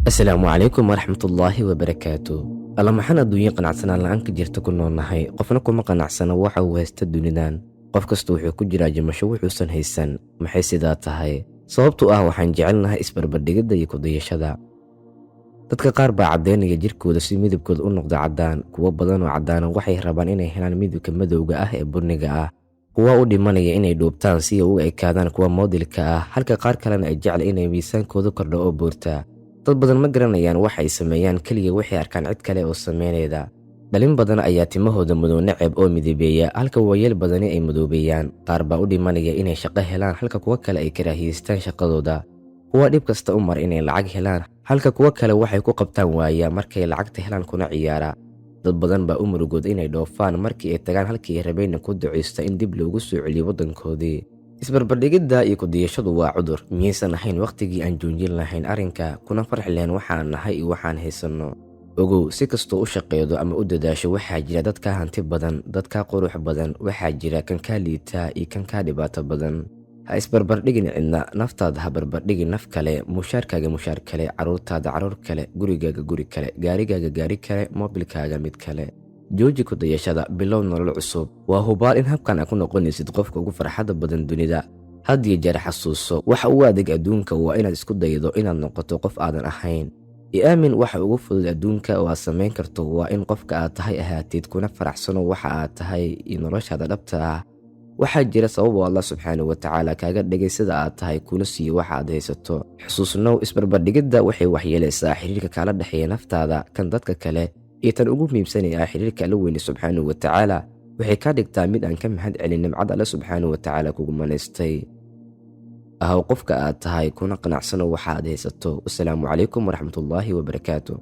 asalaamu calaykum waraxmatullaahi wabarakaatu. alla maxaan adduunyo qanacsanaan la'aan ka jirta ku noolnahay, qofna kuma qanacsana waxa uu haysta dunidan. qof kasta wuxuu ku jiraa jimasho wuxuusan haysan. maxay sidaa tahay? sababtu waxaan jecelnahay isbarbardhigidda iyo kudayashada. dadka qaar baa caddaynaya jirkooda si midabkooda u noqdo caddaan. kuwo badan oo caddaana waxay rabaan inay helaan midabka madowga ee burniga ah. kuwa u dhimanaya inay dhuubtaan si ay u ekaadaan kuwa moodilka ah, halka qaar kalena ay jecel inay miisaankooda kordho oo buurta. dad badan ma garanayaan waxay sameeyaan, keliya waxay arkaan cid kale oo sameynayda. dhalin badan ayaa timahooda madow neceb oo midabeeya, halka waayeel badani ay madoobeeyaan. qaar baa u dhimanaya inay shaqo helaan, halka kuwa kale ay karaahiyeystaan shaqadooda. kuwa dhib kasta u mar inay lacag helaan, halka kuwa kale waxay ku qabtaan waaya markay lacagta helaan kuna ciyaara. dad badan baa u murugood inay dhoofaan markii ay tagaan halkii ay rabeenna ku ducaysta in dib loogu soo celiyo waddankoodii. isbarbardhigidda iyo kudayashadu waa cudur. miyaysan ahayn wakhtigii aan joojin lahayn arrinka, kuna farxi lahayn waxaan nahay iyo waxaan haysanno? ogow, si kastoo u shaqeedo ama u dadaasho, waxaa jira dad kaa hanti badan, dad kaa qurux badan, waxaa jira kan kaa liitaa iyo kan kaa dhibaato badan. ha isbarbardhigin cidna. naftaada ha barbardhigin naf kale, mushaarkaaga mushaar kale, carruurtaada carruur kale, gurigaaga guri kale, gaarigaaga gaari kale, moobilkaaga mid kale. jooji kudayashada, bilow nolol cusub. waa hubaal in habkan aad ku noqonaysid qofka ugu farxadda badan dunida. had iyo jeer xasuuso, waxa ugu adeeg adduunka waa inaad isku daydo inaad noqoto qof aadan ahayn. aamin, waxa ugu fudud adduunka oo aad samayn karto waa in qofka aad tahay ahaatid, kuna faraxsano waxa aad tahay iyo noloshaada dhabta ah. waxaa jira sababoo Allah subxaanahu watacaala kaaga dhigay sida aad tahay, kuna siiyo waxa aad haysato. xusuusnow, isbarbardhigidda waxay waxyeelaysaa xiriirka kala dhexeeya naftaada, kan dadka kale, iyo tan ugu muhiimsanaya xiriirka alla weyne subxaanahu watacaala. waxay kaa dhigtaa mid aan ka mahad celin nimcada alle subxaanahu watacaala kugu manaystay. ahaw qofka aad tahay, kuna qanacsano waxa aad haysato. wasalaamu calaykum waraxmatullaahi wabarakaatu.